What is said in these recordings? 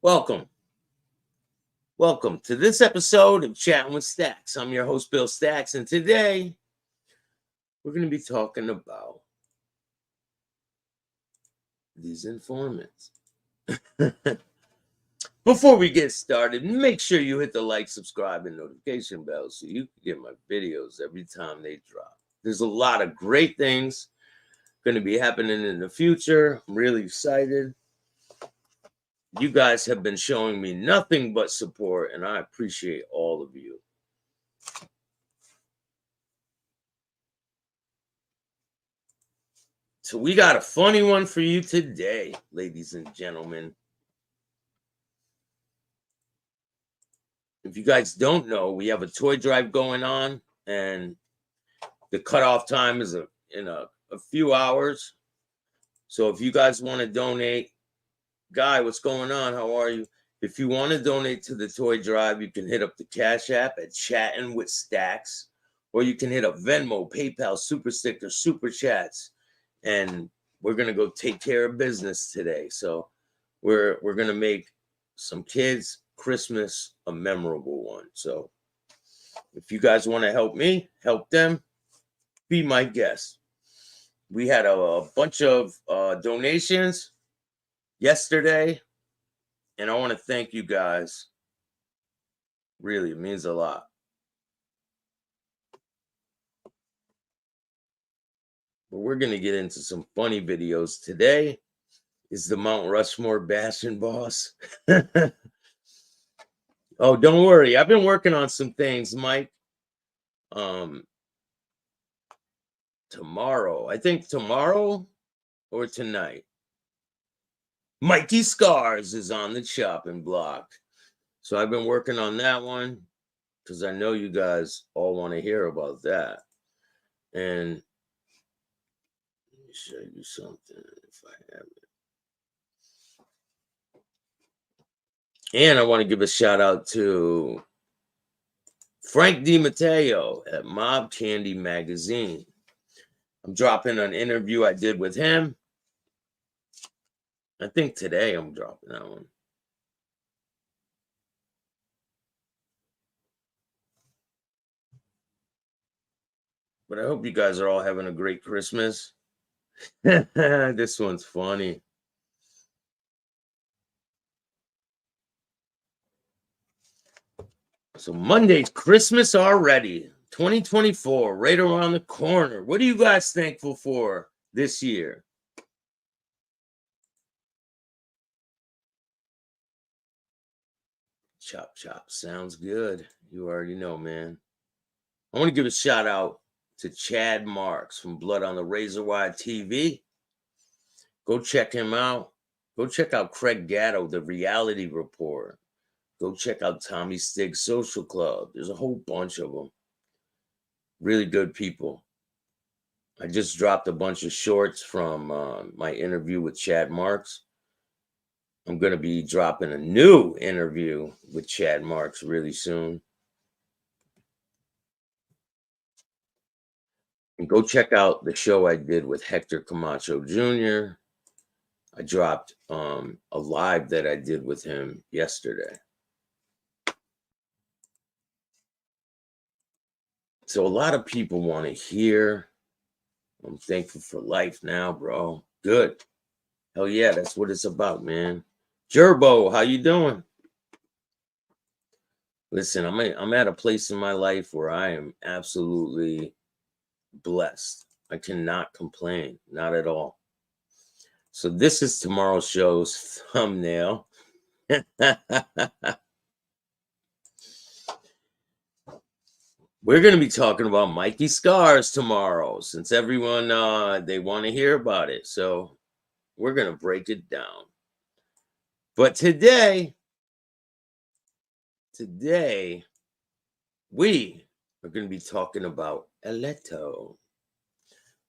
Welcome. Welcome to this episode of Chattin with Staxx. I'm your host, Bill Staxx, and today we're going to be talking about these informants. Before we get started, make sure you hit the like, subscribe, and notification bell so you can get my videos every time they drop. There's a lot of great things going to be happening in the future. I'm really excited. You guys have been showing me nothing but support, and I appreciate all of you. So we got a funny one for you today, ladies and gentlemen. If you guys don't know, we have a toy drive going on, and the cutoff time is in a few hours. So if you guys want to donate, Guy, what's going on? How are you? If you want to donate to the toy drive, you can hit up the Cash App at Chattin with Staxx, or you can hit up Venmo, PayPal, Super Sticker, Super Chats, and we're gonna go take care of business today. So we're gonna make some kids' Christmas a memorable one. So if you guys want to help me, help them, be my guest. We had a bunch of donations yesterday, and I want to thank you guys. Really, it means a lot. But we're going to get into some funny videos. Today is the Mount Rushmore bashing boss. Oh, don't worry. I've been working on some things, Mike. Tomorrow, I think tomorrow or tonight, Mikey Scars is on the chopping block. So I've been working on that one because I know you guys all want to hear about that. And let me show you something if I have it. And I want to give a shout out to Frank DiMatteo at Mob Candy Magazine. I'm dropping an interview I did with him. I think today I'm dropping that one. But I hope you guys are all having a great Christmas. This one's funny. So Monday's Christmas already. 2024, right around the corner. What are you guys thankful for this year? Chop, chop. Sounds good. You already know, man. I want to give a shout out to Chad Marks from Blood on the Razorwire TV. Go check him out. Go check out Craig Gatto, The Reality Report. Go check out Tommy Stig's Social Club. There's a whole bunch of them. Really good people. I just dropped a bunch of shorts from my interview with Chad Marks. I'm going to be dropping a new interview with Chad Marks really soon. And go check out the show I did with Hector Camacho Jr. I dropped a live that I did with him yesterday. So a lot of people want to hear, I'm thankful for life now, bro. Good. Hell yeah, that's what it's about, man. Gerbo, how you doing? Listen, I'm at a place in my life where I am absolutely blessed. I cannot complain, not at all. So this is tomorrow's show's thumbnail. We're going to be talking about Mikey Scars tomorrow, since everyone, they want to hear about it. So we're going to break it down. But today, we are going to be talking about Eletto.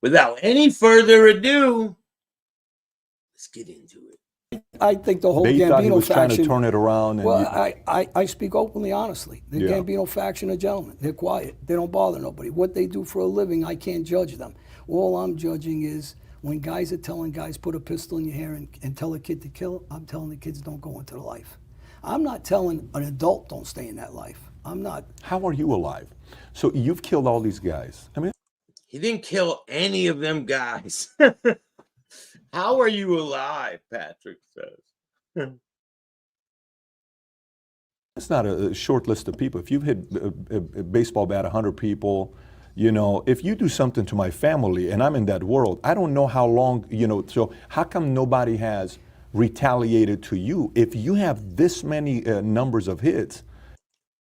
Without any further ado, let's get into it. I think the whole They Gambino thought he was faction. trying to turn it around. And Well, I speak openly, honestly. The Gambino faction are gentlemen. They're quiet. They don't bother nobody. What they do for a living, I can't judge them. All I'm judging is when guys are telling guys put a pistol in your hair and tell a kid to kill, I'm telling the kids don't go into the life. I'm not telling an adult don't stay in that life. I'm not. How are you alive? So you've killed all these guys. I mean, He didn't kill any of them guys. How are you alive? Patrick says. it's not a short list of people. If you've hit a baseball bat 100 people, you know, if you do something to my family and I'm in that world, I don't know how long, you know, so how come nobody has retaliated to you if you have this many numbers of hits?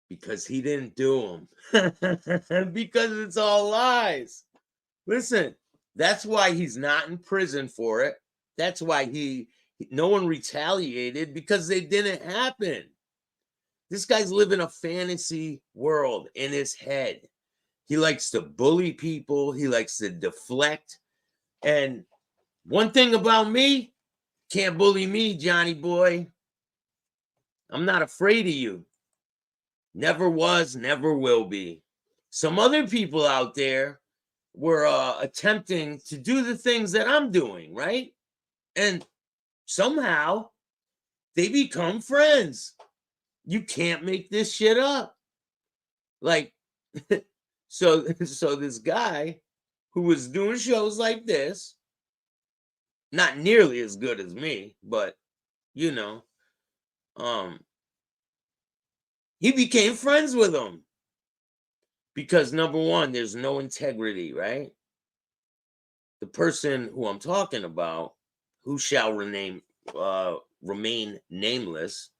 Because he didn't do them. Because it's all lies. Listen, that's why he's not in prison for it. That's why no one retaliated, because they didn't happen. This guy's living a fantasy world in his head. He likes to bully people. He likes to deflect. And one thing about me, can't bully me, Johnny boy. I'm not afraid of you. Never was, never will be. Some other people out there were attempting to do the things that I'm doing, right? And somehow they become friends. You can't make this shit up. Like, so this guy who was doing shows like this, not nearly as good as me, but you know, he became friends with him because number one, there's no integrity, right? The person who I'm talking about, who shall remain nameless,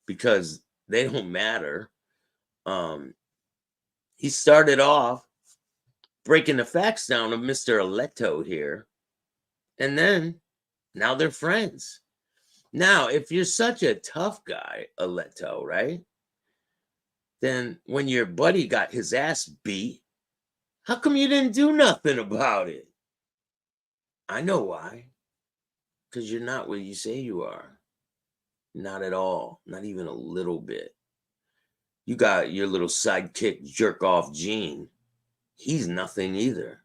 because they don't matter. He started off breaking the facts down of Mr. Alite here, and then now they're friends. Now, if you're such a tough guy, Alite, right? Then when your buddy got his ass beat, how come you didn't do nothing about it? I know why. Because you're not what you say you are. Not at all. Not even a little bit. You got your little sidekick jerk off Gene. He's nothing either.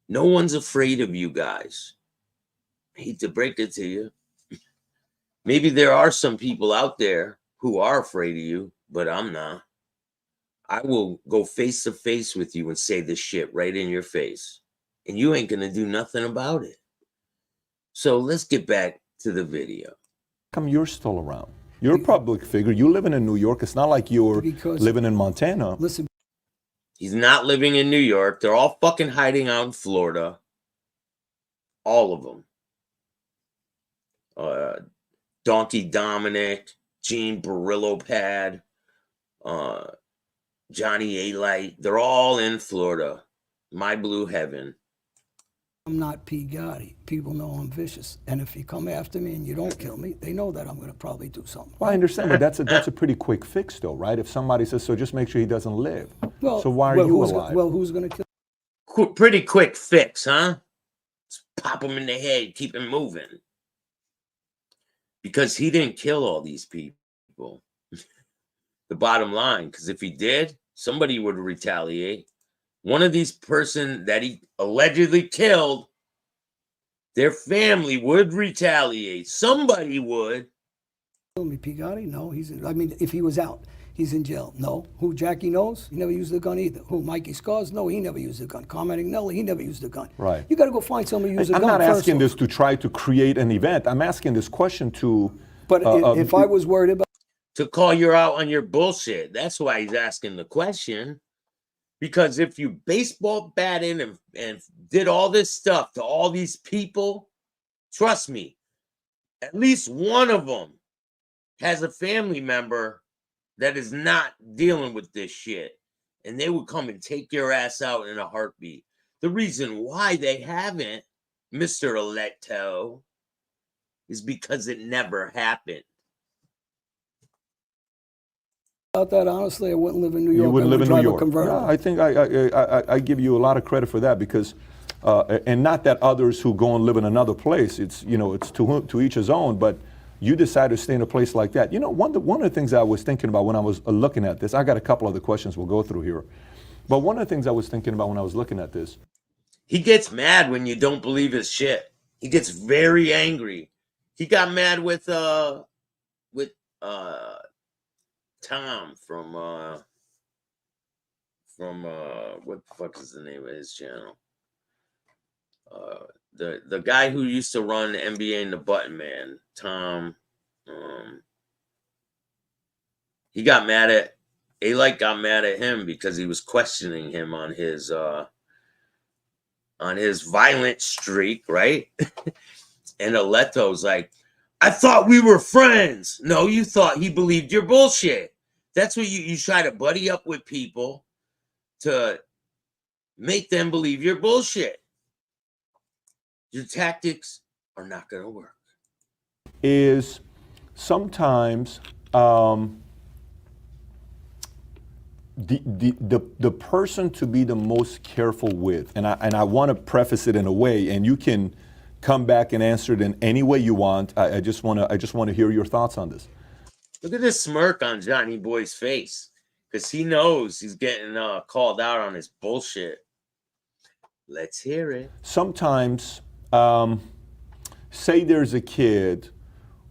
No one's afraid of you guys. I hate to break it to you. Maybe there are some people out there who are afraid of you, but I'm not. I will go face to face with you and say this shit right in your face. And you ain't going to do nothing about it. So let's get back to the video. Come, you're still around. You're a public figure. You living in New York. It's not like you're living in Montana. Listen, he's not living in New York. They're all fucking hiding out in Florida. All of them. Donkey Dominic, Gene Barillo Pad, Johnny Alite. They're all in Florida. My blue heaven. I'm not P. Gotti. People know I'm vicious. And if you come after me and you don't kill me, they know that I'm going to probably do something. Well, I understand, but that's a pretty quick fix, though, right? If somebody says, so just make sure he doesn't live. Well, so why are you alive? Who's going to kill? Pretty quick fix, huh? Just pop him in the head, keep him moving. Because he didn't kill all these people. The bottom line, because if he did, somebody would retaliate. One of these person that he allegedly killed, their family would retaliate. Somebody would. Kill me, P. Gotti? No, I mean, if he was out, he's in jail. No. Who Jackie knows? He never used the gun either. Who Mikey Scars? No, he never used the gun. Carmen Agnelli, he never used the gun. Right. You got to go find somebody who used a gun. I'm not asking this to try to create an event. I'm asking this question to. But if I was worried about. To call you out on your bullshit. That's why he's asking the question. Because if you baseball batted and did all this stuff to all these people, trust me, at least one of them has a family member that is not dealing with this shit. And they would come and take your ass out in a heartbeat. The reason why they haven't, Mr. Alite, is because it never happened. About that, honestly, I wouldn't live in New York. You wouldn't live in New York. Yeah, I think I give you a lot of credit for that because, and not that others who go and live in another place, it's to each his own. But you decide to stay in a place like that. You know, one of the things I was thinking about when I was looking at this, I got a couple of the questions we'll go through here, but one of the things I was thinking about when I was looking at this, he gets mad when you don't believe his shit. He gets very angry. He got mad with Tom from what the fuck is the name of his channel? The guy who used to run the NBA and the Button Man, Tom. He got mad at Alite, got mad at him because he was questioning him on his violent streak, right? And Aleto's like, I thought we were friends. No, you thought he believed your bullshit. That's what you try to buddy up with people to make them believe your bullshit. Your tactics are not going to work. Is sometimes the person to be the most careful with, and I want to preface it in a way, and you can come back and answer it in any way you want. I just want to hear your thoughts on this. Look at this smirk on Johnny Boy's face, because he knows he's getting called out on his bullshit. Let's hear it. Sometimes, say there's a kid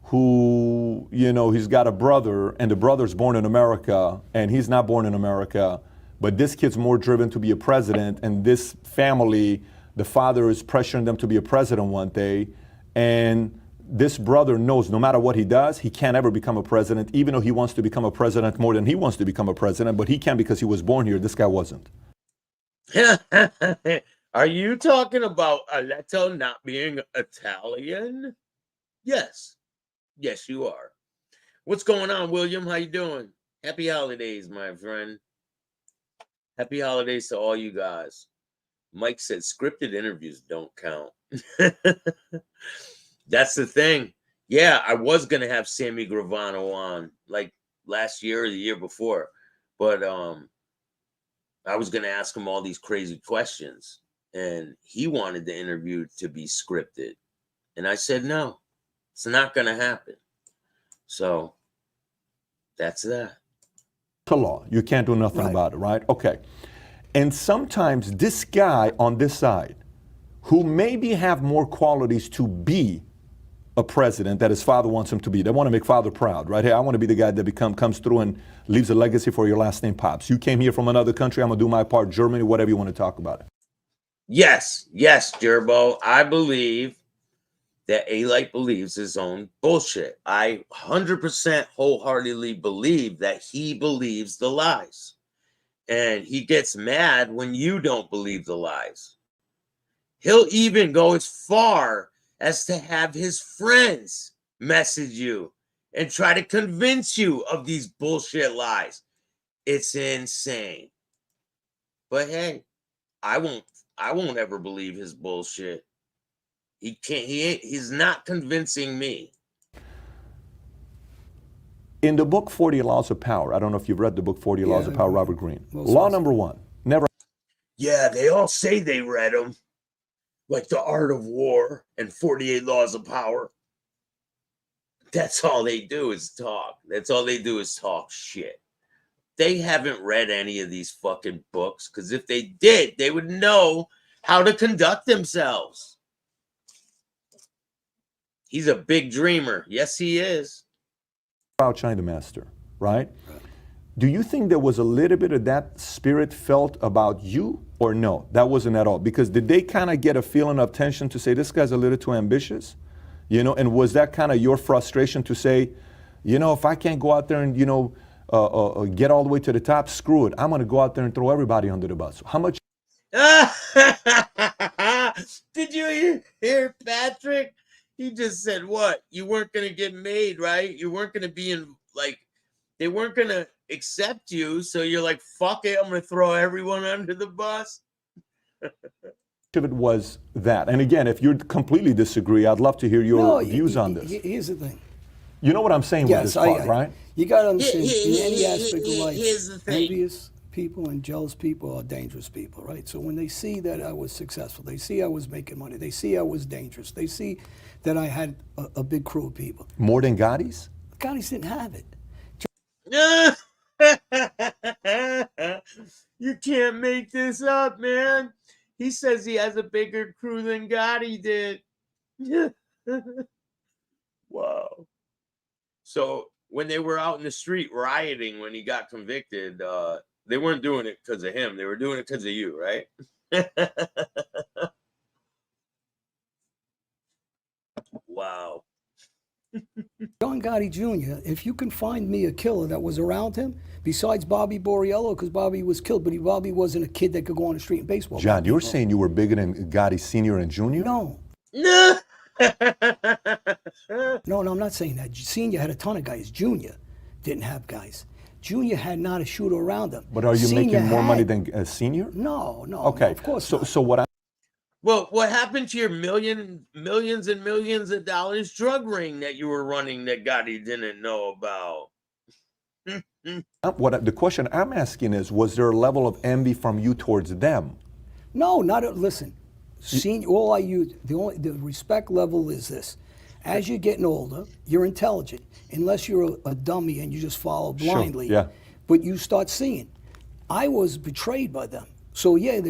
who, he's got a brother, and the brother's born in America, and he's not born in America, but this kid's more driven to be a president, and this family, the father is pressuring them to be a president one day, and this brother knows no matter what he does, he can't ever become a president, even though he wants to become a president more than he wants to become a president, but he can because he was born here. This guy wasn't. Are you talking about Aleto not being Italian? Yes. Yes, you are. What's going on, William? How you doing? Happy holidays, my friend. Happy holidays to all you guys. Mike said scripted interviews don't count. That's the thing. Yeah, I was going to have Sammy Gravano on like last year or the year before. But I was going to ask him all these crazy questions. And he wanted the interview to be scripted. And I said, no, it's not going to happen. So that's that. The law. You can't do nothing about it, right? Okay. And sometimes this guy on this side, who maybe have more qualities to be a president that his father wants him to be. They want to make father proud, right? Hey, I want to be the guy that comes through and leaves a legacy for your last name, Pops. You came here from another country. I'm going to do my part. Germany, whatever you want to talk about it. Yes, Gerbo. I believe that Alite believes his own bullshit. I 100% wholeheartedly believe that he believes the lies. And he gets mad when you don't believe the lies. He'll even go as far as to have his friends message you and try to convince you of these bullshit lies. It's insane. But hey, I won't ever believe his bullshit. He can't, he's not convincing me. In the book 40 Laws of Power, I don't know if you've read the book 40 Laws of Power, Robert Greene. Law number 1, never. Yeah, they all say they read them. Like The Art of War and 48 Laws of Power. That's all they do is talk. That's all they do is talk shit. They haven't read any of these fucking books, because if they did, they would know how to conduct themselves. He's a big dreamer. Yes, he is. Proud China Master, right? Do you think there was a little bit of that spirit felt about you, or no? That wasn't at all. Because did they kind of get a feeling of tension to say, this guy's a little too ambitious? And was that kind of your frustration to say, if I can't go out there and, get all the way to the top, screw it. I'm going to go out there and throw everybody under the bus. How much? Did you hear Patrick? He just said, what? You weren't going to get made, right? You weren't going to be in, they weren't going to accept you. So you're like, fuck it. I'm going to throw everyone under the bus. If it was that. And again, if you completely disagree, I'd love to hear your views on this. Here's the thing. You know what I'm saying with this part, right? You got to understand, in any aspect of life, here's the thing. envious people and jealous people are dangerous people, right? So when they see that I was successful, they see I was making money, they see I was dangerous, they see that I had a big crew of people. More than Gotti's? Gotti's didn't have it. You can't make this up, man. He says he has a bigger crew than Gotti did. Wow. So when they were out in the street rioting when he got convicted, they weren't doing it because of him. They were doing it because of you, right? Wow. John Gotti Jr., if you can find me a killer that was around him, besides Bobby Borriello, because Bobby was killed, but Bobby wasn't a kid that could go on the street and baseball. John, you were saying you were bigger than Gotti Sr. and Jr.? No. No. No, I'm not saying that. Senior had a ton of guys. Junior didn't have guys. Junior had not a shooter around him. But are you Senior making more money had- than Senior? No, Okay. of course so, not. So what I Well, what happened to your millions and millions of dollars drug ring that you were running that Gotti didn't know about? the question I'm asking is, was there a level of envy from you towards them? No, listen. Senior, the respect level is this. As you're getting older, you're intelligent. Unless you're a dummy and you just follow blindly. yeah. But you start seeing. I was betrayed by them. So yeah,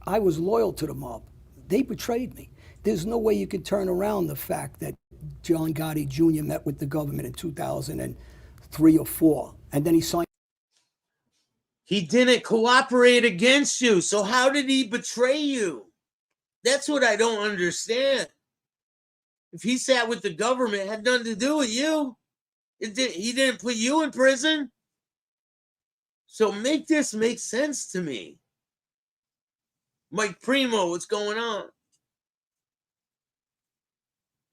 I was loyal to the mob. They betrayed me. There's no way you can turn around the fact that John Gotti Jr. met with the government in 2003 or 4, and then he signed. He didn't cooperate against you. So how did he betray you? That's what I don't understand. If he sat with the government, it had nothing to do with you. He didn't put you in prison. So make this make sense to me. Mike Primo, what's going on?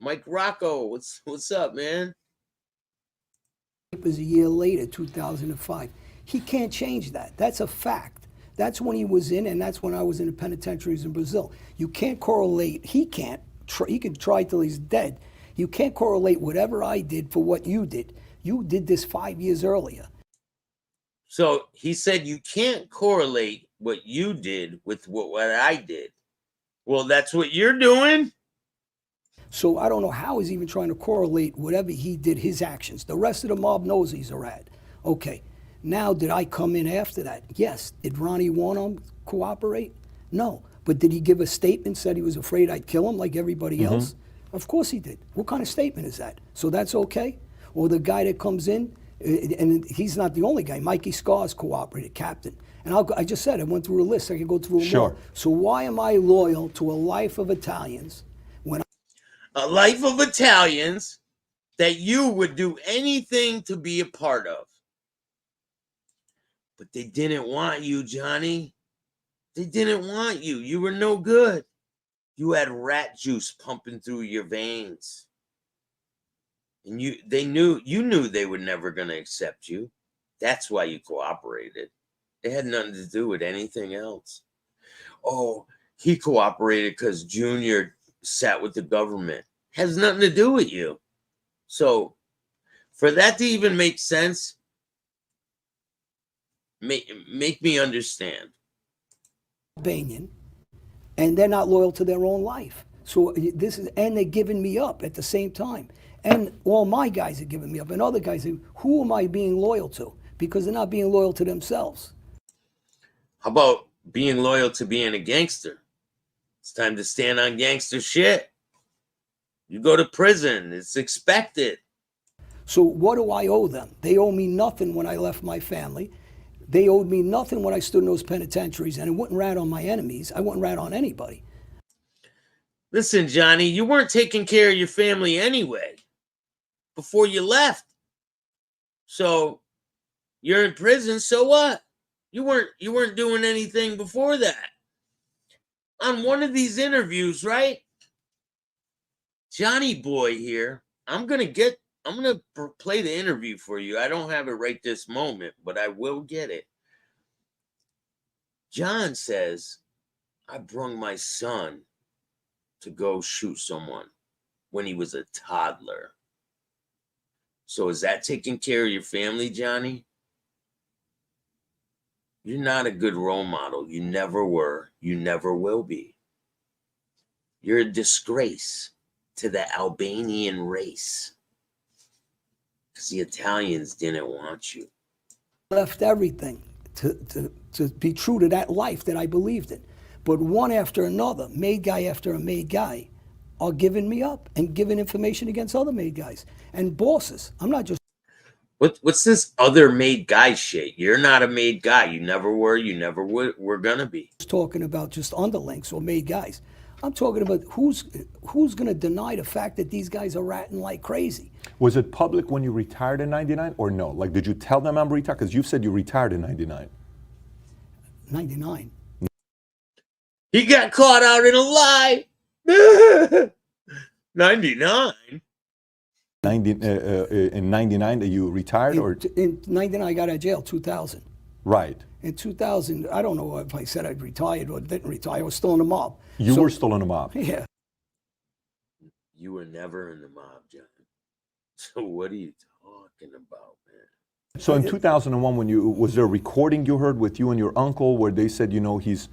Mike Rocco, what's up, man? It was a year later, 2005. He can't change that. That's a fact. That's when he was in, and that's when I was in the penitentiaries in Brazil. You can't correlate. He can't. He can try till he's dead. You can't correlate whatever I did for what you did. You did this 5 years earlier. So he said you can't correlate what you did with what I did. Well, that's what you're doing. So I don't know how he's even trying to correlate whatever he did, his actions. The rest of the mob knows he's a rat. Okay, now did I come in after that? Yes. Did Ronnie Warnum cooperate? No. But did he give a statement, said he was afraid I'd kill him like everybody else? Of course he did. What kind of statement is that? So that's okay? Or the guy that comes in, and he's not the only guy. Mikey Scars cooperated, captain. And I just said, I went through a list. I can go through more. So why am I loyal to a life of Italians when a life of Italians that you would do anything to be a part of? But they didn't want you, Johnny. They didn't want you. You were no good. You had rat juice pumping through your veins. And you knew they were never going to accept you. That's why you cooperated. It had nothing to do with anything else. Oh, he cooperated because Junior sat with the government. Has nothing to do with you. So for that to even make sense, make me understand. Albanian, and they're not loyal to their own life. So this is, and they're giving me up at the same time. And all my guys are giving me up, and other guys, who am I being loyal to? Because they're not being loyal to themselves. How about being loyal to being a gangster? It's time to stand on gangster shit. You go to prison. It's expected. So what do I owe them? They owe me nothing when I left my family. They owed me nothing when I stood in those penitentiaries, and I wouldn't rat on my enemies. I wouldn't rat on anybody. Listen, Johnny, you weren't taking care of your family anyway before you left. So you're in prison, so what? You weren't doing anything before that. On one of these interviews, right? Johnny boy here, I'm gonna play the interview for you. I don't have it right this moment, but I will get it. John says, I brung my son to go shoot someone when he was a toddler. So is that taking care of your family, Johnny? You're not a good role model. You never were. You never will be. You're a disgrace to the Albanian race. Because the Italians didn't want you. Left everything to be true to that life that I believed in. But one after another, made guy after a made guy, are giving me up and giving information against other made guys and bosses. I'm not just. What's this other made guy shit? You're not a made guy. You never were. You never would. We're gonna be. Talking about just underlings or made guys. I'm talking about who's going to deny the fact that these guys are ratting like crazy. Was it public when you retired in 99 or no? Like, did you tell them I'm retired? Because you said you retired in 99. 99. He got caught out in a lie. 99. In 99 that you retired? In 99, I got out of jail, 2000. Right. In 2000, I don't know if I said I'd retired or didn't retire. I was still in the mob. You were still in the mob? Yeah. You were never in the mob, John. So what are you talking about, man? So in 2001, was there a recording you heard with you and your uncle where they said, you know, he's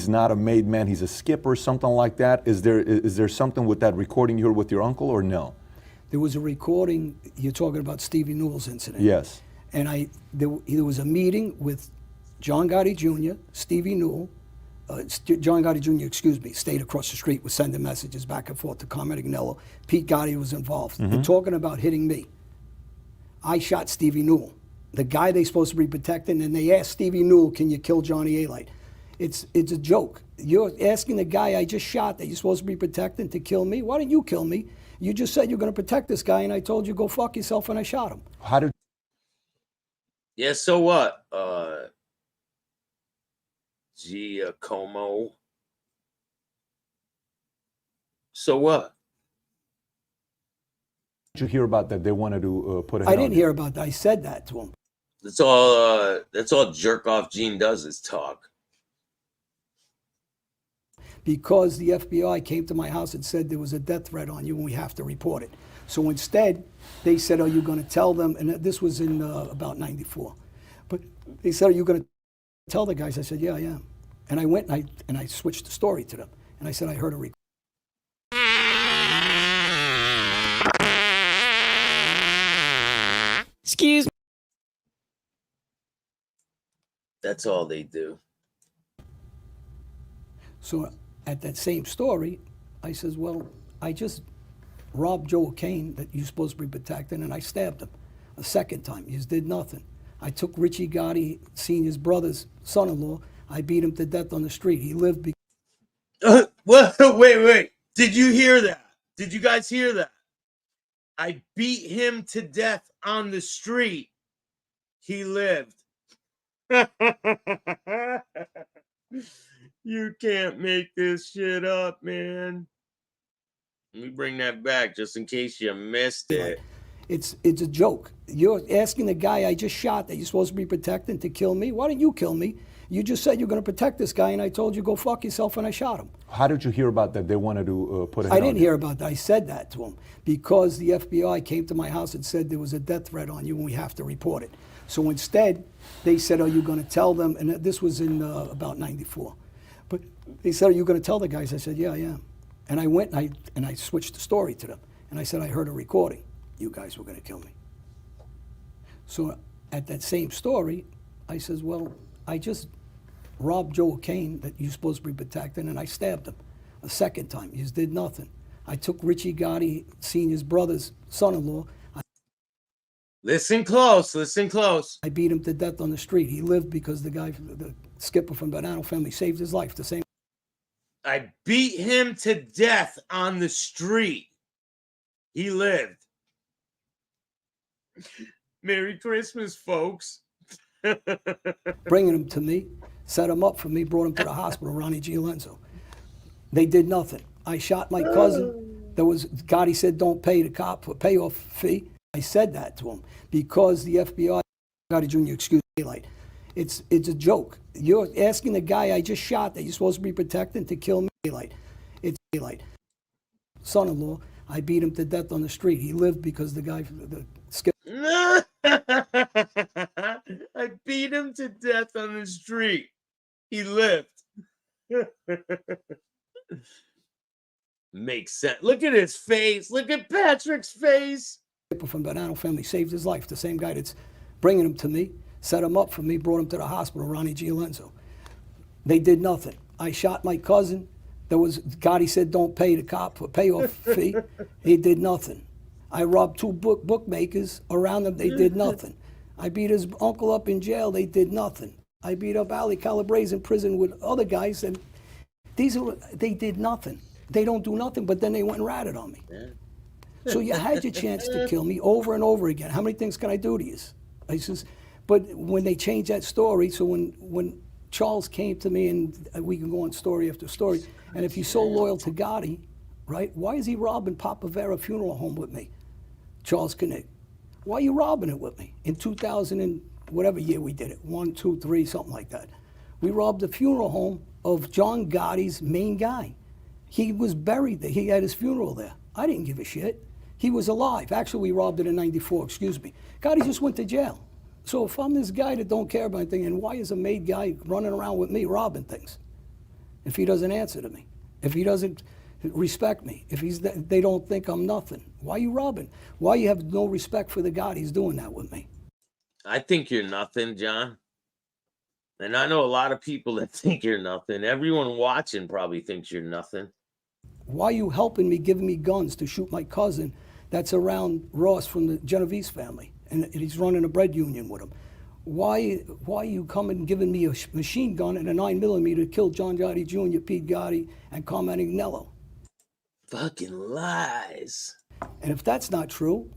not a made man, he's a skipper, something like that? Is there something with that recording you heard with your uncle or no? There was a recording. You're talking about Stevie Newell's incident. Yes. And there was a meeting with John Gotti Jr., Stevie Newell, John Gotti Jr., excuse me, stayed across the street, was sending messages back and forth to Carmen Agnello. Pete Gotti was involved. They're talking about hitting me. I shot Stevie Newell, the guy they're supposed to be protecting, and they asked Stevie Newell, can you kill Johnny Alite? It's a joke. You're asking the guy I just shot that you're supposed to be protecting to kill me? Why didn't you kill me? You just said you're going to protect this guy, and I told you go fuck yourself, and I shot him. How did? Yeah, so what? Giacomo. So what? Did you hear about that? They wanted to put a hit I on didn't you. hear about that. I said that to him. That's all jerk off Gene does is talk. Because the FBI came to my house and said there was a death threat on you and we have to report it. So instead, they said, are you going to tell them? And this was in about 94. But they said, are you going to tell the guys? I said, yeah, I am. And I went and I switched the story to them. And I said, I heard a recording. Excuse me. That's all they do. So at that same story, I says, well, I just robbed Joe Kane that you're supposed to be protecting, and I stabbed him a second time. You just did nothing. I took Richie Gotti, Sr.'s brother's son-in-law. I beat him to death on the street. He lived Wait. Did you hear that? Did you guys hear that? I beat him to death on the street. He lived. You can't make this shit up, man. Let me bring that back just in case you missed it. It's a joke. You're asking the guy I just shot that you're supposed to be protecting to kill me. Why didn't you kill me? You just said you're going to protect this guy, and I told you go fuck yourself, and I shot him. How did you hear about that? They wanted to put a hit I on didn't you. hear about that. I said that to him because the FBI came to my house and said there was a death threat on you and we have to report it. So instead, they said, are you going to tell them? And this was in about 94. But they said, are you going to tell the guys? I said, yeah, I am. And I went and I switched the story to them. And I said, I heard a recording. You guys were going to kill me. So at that same story, I says, well, I just robbed Joe Kane that you're supposed to be protecting, and I stabbed him a second time. You just did nothing. I took Richie Gotti, Sr.'s brother's son-in-law. Listen close, listen close. I beat him to death on the street. He lived because the guy, the skipper from Banana family, saved his life. The same. I beat him to death on the street. He lived. Merry Christmas, folks. Bringing him to me, set him up for me, brought him to the hospital, Ronnie Giolenzo. They did nothing. I shot my cousin. Gotti said, don't pay the cop a payoff fee. I said that to him because the FBI, Gotti Jr., excuse me, Alite. It's a joke. You're asking the guy I just shot that you're supposed to be protecting to kill me, Alite. It's Alite. Son-in-law, I beat him to death on the street. He lived because the guy, the skipper. I beat him to death on the street. He lived. Makes sense. Look at his face. Look at Patrick's face. From Banana family saved his life. The same guy that's bringing him to me, set him up for me, brought him to the hospital, Ronnie Giolenzo. They did nothing. I shot my cousin. Gotti said, don't pay the cop a payoff fee. He did nothing. I robbed two bookmakers around them. They did nothing. I beat his uncle up in jail. They did nothing. I beat up Ali Calabrese in prison with other guys, and they did nothing. They don't do nothing, but then they went and ratted on me. So you had your chance to kill me over and over again. How many things can I do to you? I says, but when they changed that story, so when Charles came to me, and we can go on story after story, and if he's so loyal to Gotti, right, why is he robbing Papa Vera Funeral Home with me? Charles Kinnick. Why are you robbing it with me? In 2000 and whatever year we did it, 1, 2, 3, something like that. We robbed the funeral home of John Gotti's main guy. He was buried there. He had his funeral there. I didn't give a shit. He was alive. Actually, we robbed it in '94, excuse me. Gotti just went to jail. So if I'm this guy that don't care about anything, and why is a made guy running around with me robbing things? If he doesn't answer to me, if he doesn't respect me, if they don't think I'm nothing, why are you robbing? Why you have no respect for the Gotti's doing that with me? I think you're nothing, John. And I know a lot of people that think you're nothing. Everyone watching probably thinks you're nothing. Why are you helping me, giving me guns to shoot my cousin that's around Ross from the Genovese family, and he's running a bread union with him? Why are you coming and giving me a machine gun and a 9mm to kill John Gotti Jr., Pete Gotti, and Carmine Agnello? Fucking lies. And if that's not true,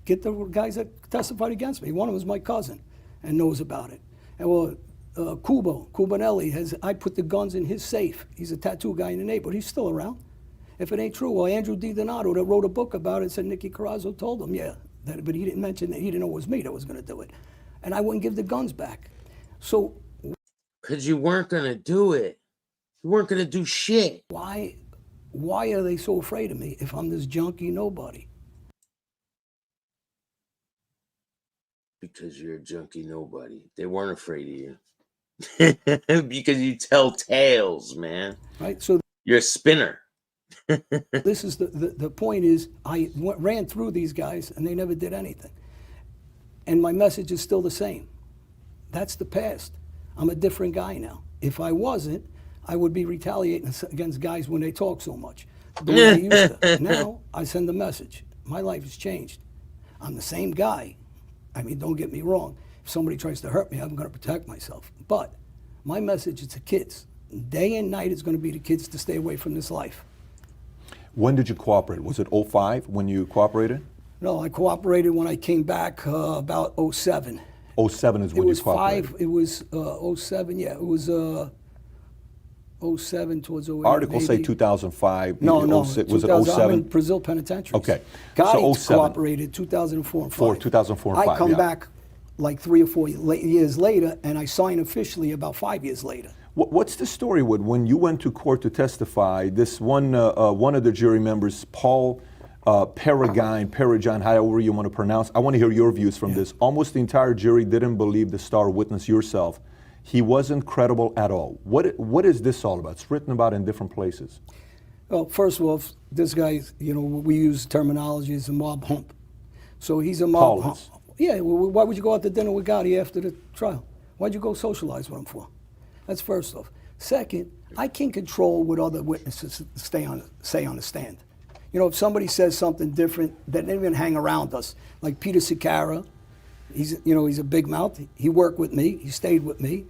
get the guys that testified against me. One of them is my cousin and knows about it. And well, Cubanelli, I put the guns in his safe. He's a tattoo guy in the neighborhood. He's still around. If it ain't true, well, Andrew DiDonato that wrote a book about it said Nicky Carrazzo told him, yeah, but he didn't mention that he didn't know it was me that was going to do it. And I wouldn't give the guns back. So. Because you weren't going to do it. You weren't going to do shit. Why are they so afraid of me if I'm this junkie nobody? Because you're a junkie nobody. They weren't afraid of you. Because you tell tales, man. Right. So you're a spinner. This is the point is I ran through these guys and they never did anything. And my message is still the same. That's the past. I'm a different guy now. If I wasn't, I would be retaliating against guys when they talk so much. The way I used to. Now I send a message. My life has changed. I'm the same guy. I mean, don't get me wrong. If somebody tries to hurt me, I'm going to protect myself. But my message is to kids. Day and night is going to be to kids to stay away from this life. When did you cooperate? Was it 05 when you cooperated? No, I cooperated when I came back about 07. 07 is when you cooperated. It was 07, yeah. It was 07 towards 08. Articles say 2005. No, was it 07? I'm in Brazil penitentiary. Okay. Gotti so 07. cooperated 2004 and 5. 2004 and 5, I come back like 3 or 4 years later, and I sign officially about 5 years later. What's the story with when you went to court to testify? This one of the jury members, Paul Paragon, however you want to pronounce. I want to hear your views from this. Almost the entire jury didn't believe the star witness yourself. He wasn't credible at all. What is this all about? It's written about in different places. Well, first of all, this guy, we use terminology as a mob hump. So he's a mob hump. Yeah, well, why would you go out to dinner with Gotti after the trial? Why'd you go socialize with him for? That's first off. Second, I can't control what other witnesses say on the stand. If somebody says something different, they don't even hang around us. Like Peter Sicara, he's a big mouth. He worked with me. He stayed with me.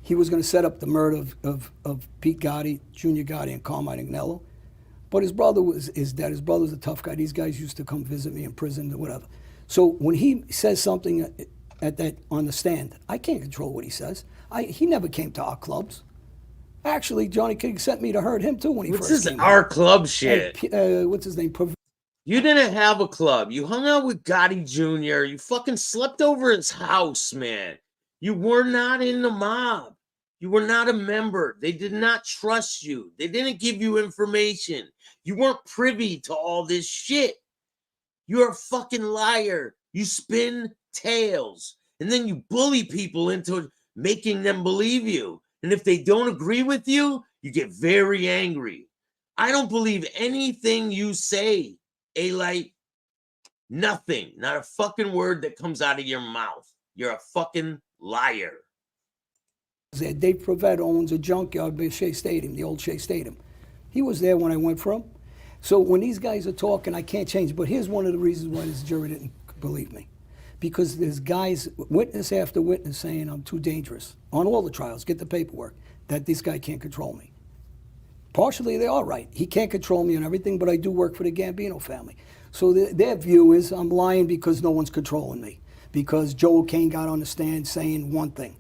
He was going to set up the murder of Pete Gotti, Junior Gotti, and Carmine Agnello. But his brother is dead. His brother's a tough guy. These guys used to come visit me in prison or whatever. So when he says something on the stand, I can't control what he says. He never came to our clubs. Actually, Johnny King sent me to hurt him too when he first came. What's this our club shit? What's his name? You didn't have a club. You hung out with Gotti Jr. You fucking slept over his house, man. You were not in the mob. You were not a member. They did not trust you. They didn't give you information. You weren't privy to all this shit. You're a fucking liar. You spin tales. And then you bully people into making them believe you. And if they don't agree with you, you get very angry. I don't believe anything you say, Alite. Nothing. Not a fucking word that comes out of your mouth. You're a fucking liar. Dave Pravett owns a junkyard by Shea Stadium, the old Shea Stadium. He was there when I went for him. So when these guys are talking, I can't change. But here's one of the reasons why this jury didn't believe me. Because there's guys, witness after witness, saying I'm too dangerous. On all the trials, get the paperwork, that this guy can't control me. Partially, they are right. He can't control me and everything, but I do work for the Gambino family. So their view is I'm lying because no one's controlling me. Because Joe O'Kane got on the stand saying one thing.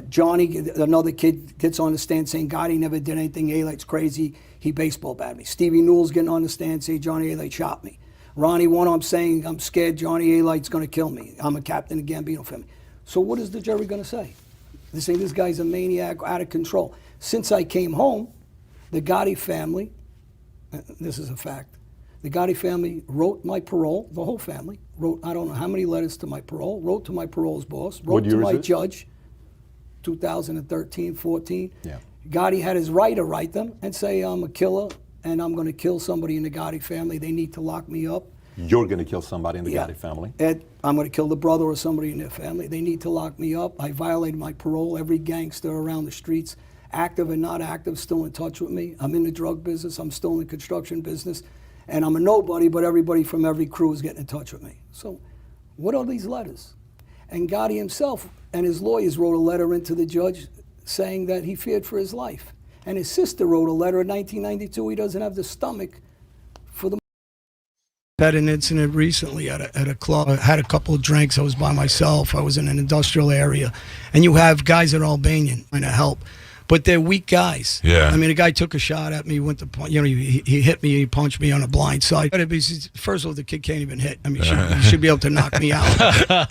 Johnny, another kid, gets on the stand saying Gotti never did anything. Alite's crazy. He baseball batted me. Stevie Newell's getting on the stand saying Johnny Alite shot me. Ronnie one-arm saying I'm scared Johnny Alite's going to kill me. I'm a captain of the Gambino family. So what is the jury going to say? They say this guy's a maniac, out of control. Since I came home, the Gotti family, this is a fact, the Gotti family wrote my parole, the whole family, wrote I don't know how many letters to my parole, wrote to my parole's boss, wrote to my judge, 2013, 14. Yeah. Gotti had his right to write them and say I'm a killer and I'm going to kill somebody in the Gotti family. They need to lock me up. You're going to kill somebody in the Gotti family? Ed, I'm going to kill the brother or somebody in their family. They need to lock me up. I violated my parole. Every gangster around the streets, active and not active, still in touch with me. I'm in the drug business. I'm still in the construction business. And I'm a nobody, but everybody from every crew is getting in touch with me. So what are these letters? And Gotti himself and his lawyers wrote a letter into the judge saying that he feared for his life. And his sister wrote a letter in 1992. He doesn't have the stomach for the... Had an incident recently at a club. I had a couple of drinks. I was by myself. I was in an industrial area. And you have guys that are Albanian trying to help. But they're weak guys. Yeah. I mean, a guy took a shot at me, went to punch. You know, he hit me, he punched me on the blind side. First of all, the kid can't even hit. I mean, he should be able to knock me out.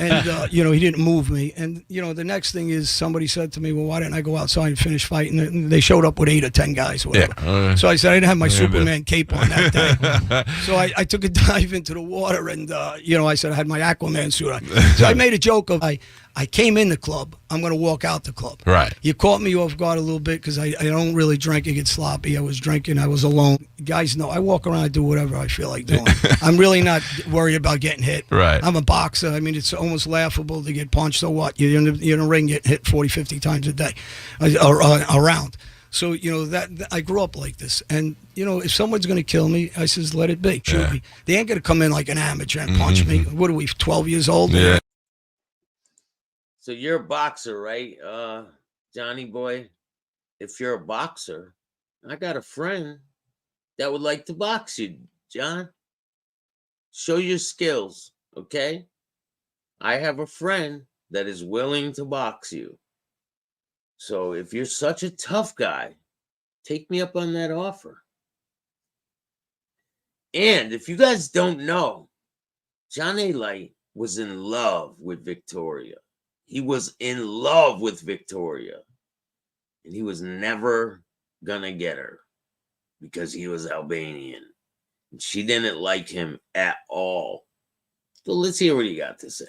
And, you know, he didn't move me. And, you know, the next thing is somebody said to me, well, why didn't I go outside and finish fighting? And they showed up with 8 or 10 guys or whatever. Yeah. So I said, I didn't have my Superman cape on that day. So I took a dive into the water and, you know, I said I had my Aquaman suit on. So I made a joke of, I came in the club, I'm going to walk out the club. Right. You caught me off guard a little bit because I don't really drink and get sloppy. I was drinking, I was alone. Guys know, I walk around, I do whatever I feel like doing. I'm really not worried about getting hit. Right. I'm a boxer. I mean, it's almost laughable to get punched. So what? You're in a ring, get hit 40, 50 times a day, around. So, you know, that I grew up like this. And, you know, if someone's going to kill me, I says, let it be. Shoot me. They ain't going to come in like an amateur and punch me. What are we, 12 years old? Yeah. So you're a boxer, right, Johnny boy? If you're a boxer, I got a friend that would like to box you, John. Show your skills, okay? I have a friend that is willing to box you. So if you're such a tough guy, take me up on that offer. And if you guys don't know, John Alite was in love with Victoria. He was in love with Victoria. And he was never gonna get her because he was Albanian. And she didn't like him at all. So let's hear what he got to say.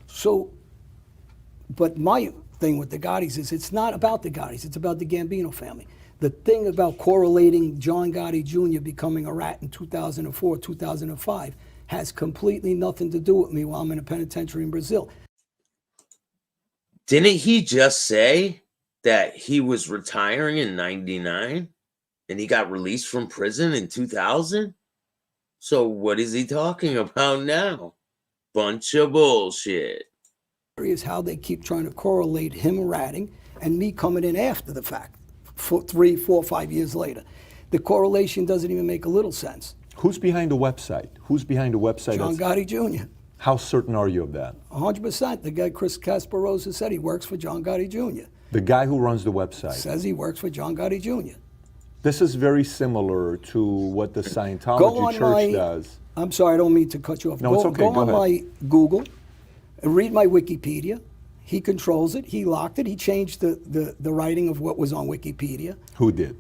So, but my thing with the Gottis is it's not about the Gottis, it's about the Gambino family. The thing about correlating John Gotti Jr. becoming a rat in 2004, 2005 has completely nothing to do with me while I'm in a penitentiary in Brazil. Didn't he just say that he was retiring in 99 and he got released from prison in 2000? So what is he talking about now? Bunch of bullshit. Is how they keep trying to correlate him ratting and me coming in after the fact, 3, 4, 5 years later. The correlation doesn't even make a little sense. Who's behind the website? Who's behind the website? John Gotti Jr. How certain are you of that? 100%. The guy Chris Casparosa said he works for John Gotti Jr. The guy who runs the website Says he works for John Gotti Jr. This is very similar to what the Scientology Church does. I'm sorry, I don't mean to cut you off. No, it's okay. Go Go on ahead. my Google, read my Wikipedia. He controls it. He locked it. He changed the writing of what was on Wikipedia. Who did?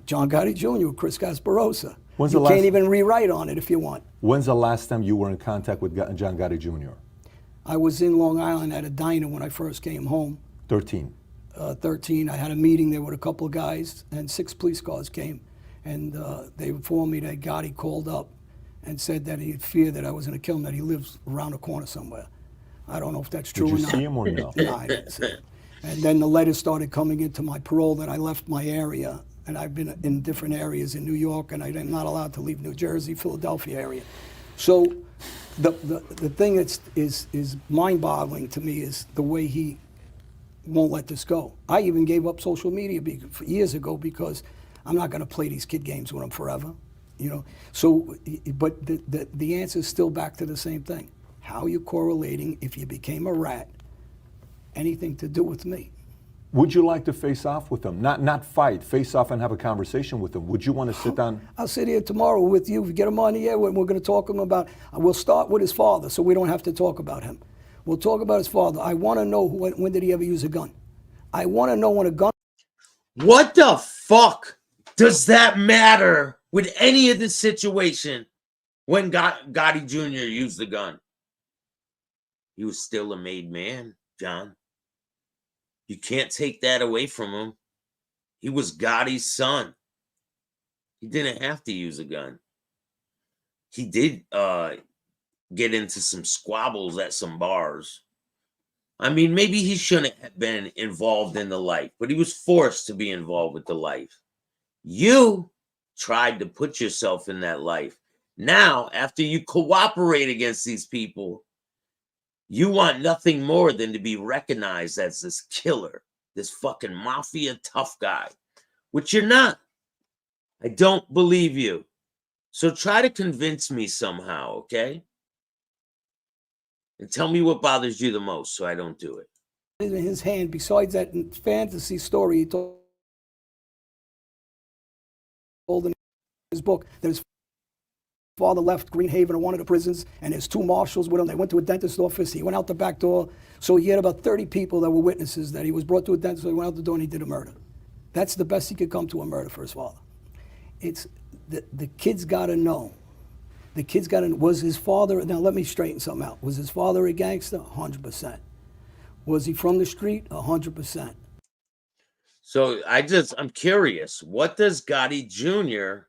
John Gotti Jr., Chris Casparosa. When's You the can't last- even rewrite on it if you want. When's the last time you were in contact with John Gotti Jr.? I was in Long Island at a diner when I first came home. 13. 13. I had a meeting there with a couple of guys, and 6 police cars came. And they informed me that Gotti called up and said that he feared that I was going to kill him, that he lives around the corner somewhere. I don't know if that's true Did or you not. see him or no? No, I didn't see him. And then the letters started coming into my parole that I left my area and I've been in different areas in New York, and I'm not allowed to leave New Jersey, Philadelphia area. So the thing that's is mind-boggling to me is the way he won't let this go. I even gave up social media years ago because I'm not going to play these kid games with him forever, you know. So, but the answer is still back to the same thing. How are you correlating if you became a rat, anything to do with me? Would you like to face off with him? Not fight, face off and have a conversation with him. Would you want to sit down? I'll sit here tomorrow with you. We get him on the air. We're going to talk to him about. We'll start with his father, so we don't have to talk about him. We'll talk about his father. I want to know when did he ever use a gun. I want to know when a gun. What the fuck does that matter with any of the situation when Gotti Jr. used the gun? He was still a made man, John. You can't take that away from him. He was Gotti's son. He didn't have to use a gun. He did get into some squabbles at some bars. I mean, maybe he shouldn't have been involved in the life, but he was forced to be involved with the life. You tried to put yourself in that life. Now, after you cooperate against these people, you want nothing more than to be recognized as this killer, this fucking mafia tough guy, which you're not. I don't believe you. So try to convince me somehow, okay? And tell me what bothers you the most so I don't do it. In his hand, besides that fantasy story he told in his book, that his father left Greenhaven or one of the prisons, and there's two marshals with him. They went to a dentist's office. He went out the back door. So he had about 30 people that were witnesses that he was brought to a dentist. So he went out the door and he did a murder. That's the best he could come to, a murder for his father. It's the kid's got to know. The kid's got to know. Was his father, now let me straighten something out. Was his father a gangster? 100%. Was he from the street? 100%. So I'm curious. What does Gotti Jr.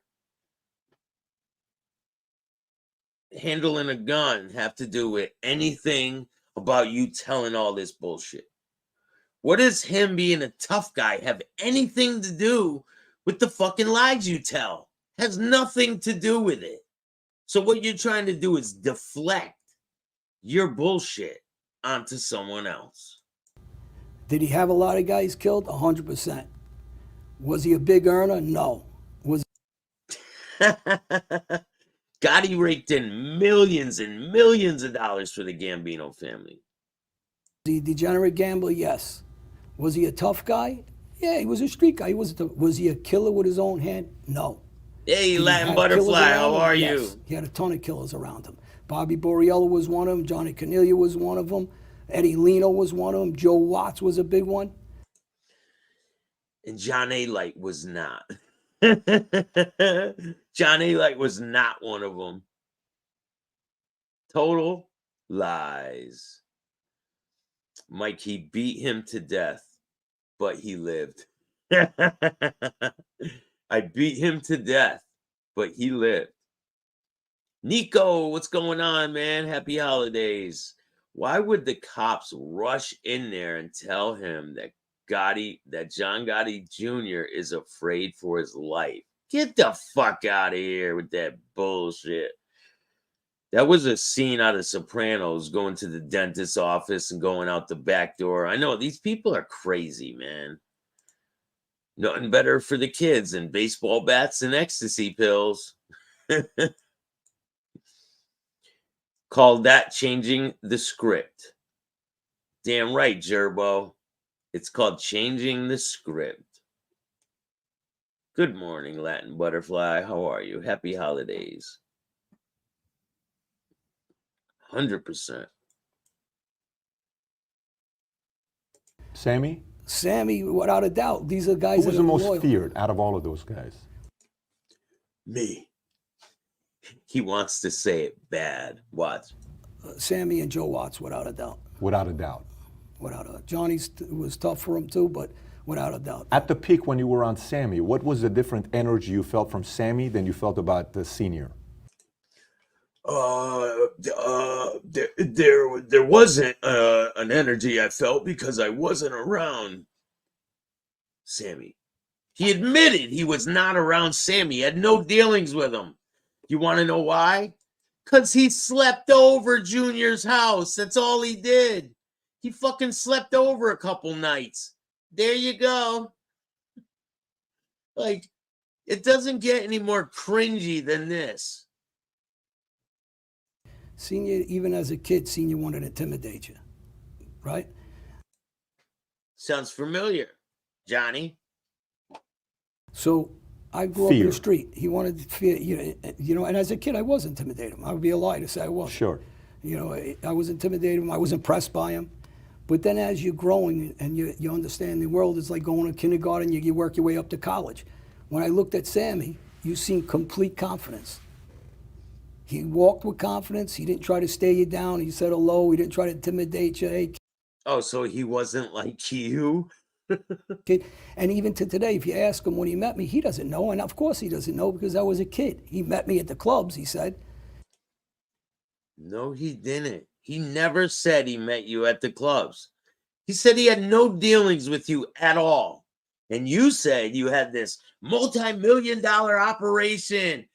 handling a gun have to do with anything about you telling all this bullshit? What does him being a tough guy have anything to do with the fucking lies you tell? Has nothing to do with it. So what you're trying to do is deflect your bullshit onto someone else. Did he have a lot of guys killed? 100%. Was he a big earner? No. Was Gotti raked in millions and millions of dollars for the Gambino family. he a degenerate gambler? Yes. Was he a tough guy? Yeah, he was a street guy. Was he a killer with his own hand? No. Hey, Latin Butterfly, how are you? Yes. He had a ton of killers around him. Bobby Borriello was one of them. Johnny Cornelia was one of them. Eddie Leno was one of them. Joe Watts was a big one. And John Alite was not. John Alite was not one of them. Total lies. Mike, he beat him to death, but he lived. I beat him to death, but he lived. Nico, what's going on, man? Happy holidays. Why would the cops rush in there and tell him that John Gotti Jr. is afraid for his life? Get the fuck out of here with that bullshit. That was a scene out of Sopranos, going to the dentist's office and going out the back door. I know these people are crazy, man. Nothing better for the kids than baseball bats and ecstasy pills. Called that changing the script. Damn right, Gerbo. It's called changing the script. Good morning, Latin Butterfly. How are you? Happy holidays. 100%. Sammy? Sammy, without a doubt. These are guys Who was that the are most loyal. feared out of all of those guys? Me. He wants to say it bad. Watch. Sammy and Joe Watts, without a doubt. Without a doubt. Without a doubt. Johnny was tough for him too, but without a doubt. At the peak when you were on Sammy, what was the different energy you felt from Sammy than you felt about the senior? There wasn't an energy I felt because I wasn't around Sammy. He admitted he was not around Sammy. He had no dealings with him. You want to know why? Because he slept over Junior's house. That's all he did. He fucking slept over a couple nights. There you go. Like, it doesn't get any more cringy than this. Senior, even as a kid, Senior wanted to intimidate you, right? Sounds familiar, Johnny. So I grew up in Fear. the street. He wanted to fear, you know, and as a kid, I was intimidated. I would be a lie to say I wasn't. Sure. You know, I was intimidated. I was impressed by him. But then as you're growing and you understand the world is like going to kindergarten, you work your way up to college. When I looked at Sammy, you seen complete confidence. He walked with confidence. He didn't try to stare you down. He said hello. He didn't try to intimidate you. Hey, Oh, so he wasn't like you? kid. And even to today, if you ask him when he met me, he doesn't know. And of course he doesn't know because I was a kid. He met me at the clubs, he said. No, he didn't. He never said he met you at the clubs. He said he had no dealings with you at all. And you said you had this multi-million-dollar operation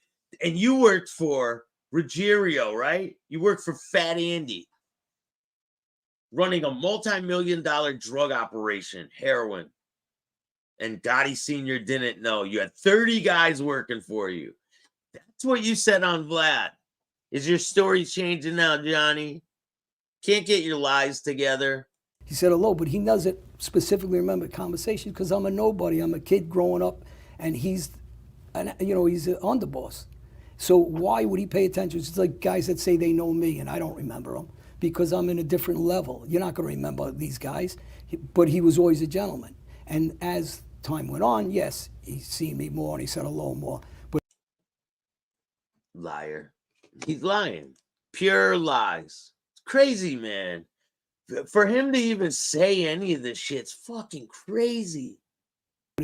and you worked for Ruggiero, right? You worked for Fat Andy, running a multi-million-dollar drug operation, heroin. And Gotti Sr. didn't know. You had 30 guys working for you. That's what you said on Vlad. Is your story changing now, Johnny? Can't get your lies together. He said hello, but he doesn't specifically remember the conversation because I'm a nobody. I'm a kid growing up, and he's an underboss. So why would he pay attention? It's like guys that say they know me, and I don't remember them because I'm in a different level. You're not going to remember these guys, but he was always a gentleman. And as time went on, yes, he seen me more and he said hello more. But Liar. He's lying. Pure lies. It's crazy, man. For him to even say any of this shit's fucking crazy.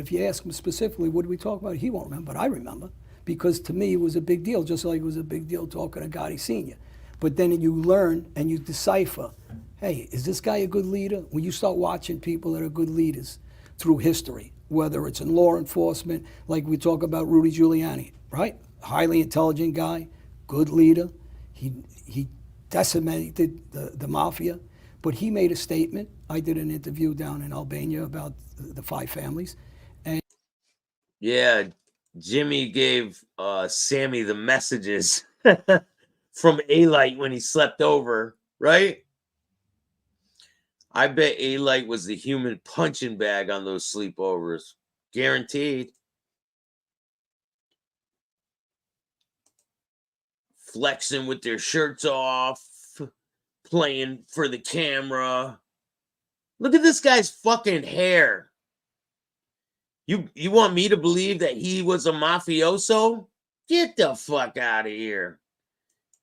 if you ask him specifically, what did we talk about? He won't remember, but I remember. Because to me, it was a big deal, just like it was a big deal talking to Gotti Sr. But then you learn and you decipher, hey, is this guy a good leader? When you start watching people that are good leaders through history, whether it's in law enforcement, like we talk about Rudy Giuliani, right? Highly intelligent guy, good leader. He decimated the mafia, but he made a statement. I did an interview down in Albania about the 5 families. And yeah, Jimmy gave Sammy the messages from Alite when he slept over, right? I bet Alite was the human punching bag on those sleepovers. Guaranteed. Flexing with their shirts off, playing for the camera. Look at this guy's fucking hair. You want me to believe that he was a mafioso? Get the fuck out of here.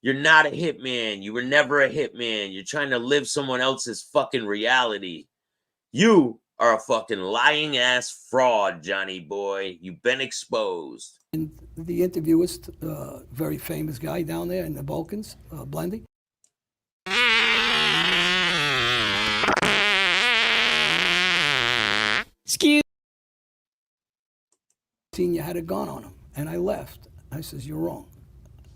You're not a hitman. You were never a hitman. You're trying to live someone else's fucking reality. You are a fucking lying ass fraud, Johnny boy. You've been exposed. And the interviewist, very famous guy down there in the Balkans, Blendy. Excuse. Senior had a gun on him, and I left. I says, you're wrong.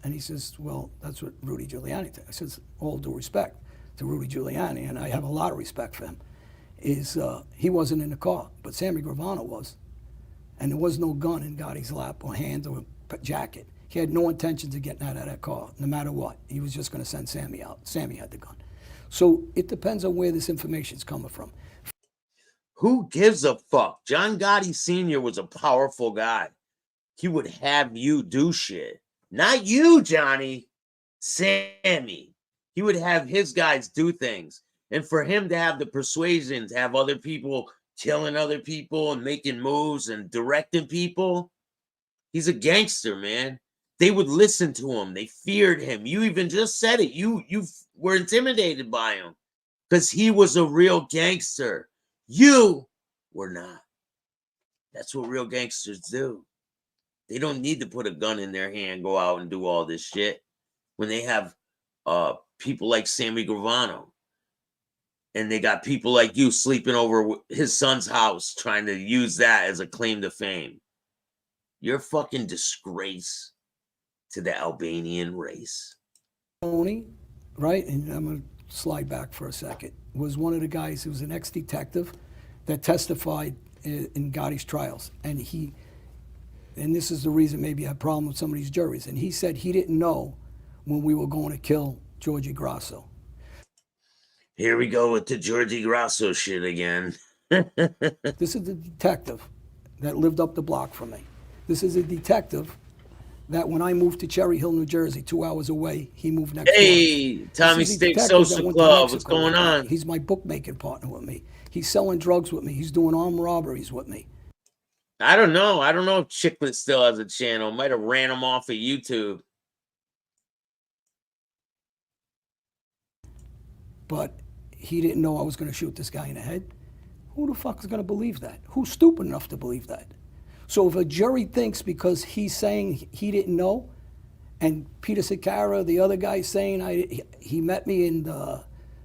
And he says, well, that's what Rudy Giuliani did. I says, all due respect to Rudy Giuliani, and I have a lot of respect for him, is he wasn't in the car, but Sammy Gravano was. And there was no gun in Gotti's lap or hand or jacket. He had no intentions of getting out of that car, no matter what. He was just going to send Sammy out. Sammy had the gun. So it depends on where this information's coming from. Who gives a fuck? John Gotti Sr. was a powerful guy. He would have you do shit. Not you, Johnny. Sammy. He would have his guys do things. And for him to have the persuasion to have other people killing other people and making moves and directing people, he's a gangster, man. They would listen to him. They feared him. You even just said it. You were intimidated by him because he was a real gangster. You were not. That's what real gangsters do. They don't need to put a gun in their hand, go out and do all this shit when they have people like Sammy Gravano. And they got people like you sleeping over his son's house trying to use that as a claim to fame. You're a fucking disgrace to the Albanian race. Tony, right? And I'm going to slide back for a second. Was one of the guys who was an ex-detective that testified in Gotti's trials. And this is the reason maybe I had a problem with some of these juries. And he said he didn't know when we were going to kill Georgie Grasso. Here we go with the Georgie Grasso shit again. This is the detective that lived up the block from me. This is a detective that when I moved to Cherry Hill, New Jersey, 2 hours away, he moved next door. Hey, Tommy Steak Social Club, what's going on? He's my bookmaking partner with me. He's selling drugs with me. He's doing armed robberies with me. I don't know. I don't know if Chicklet still has a channel. Might have ran him off of YouTube. But he didn't know I was going to shoot this guy in the head. Who the fuck is going to believe that? Who's stupid enough to believe that? So if a jury thinks because he's saying he didn't know, and Peter Sicara, the other guy, saying he met me in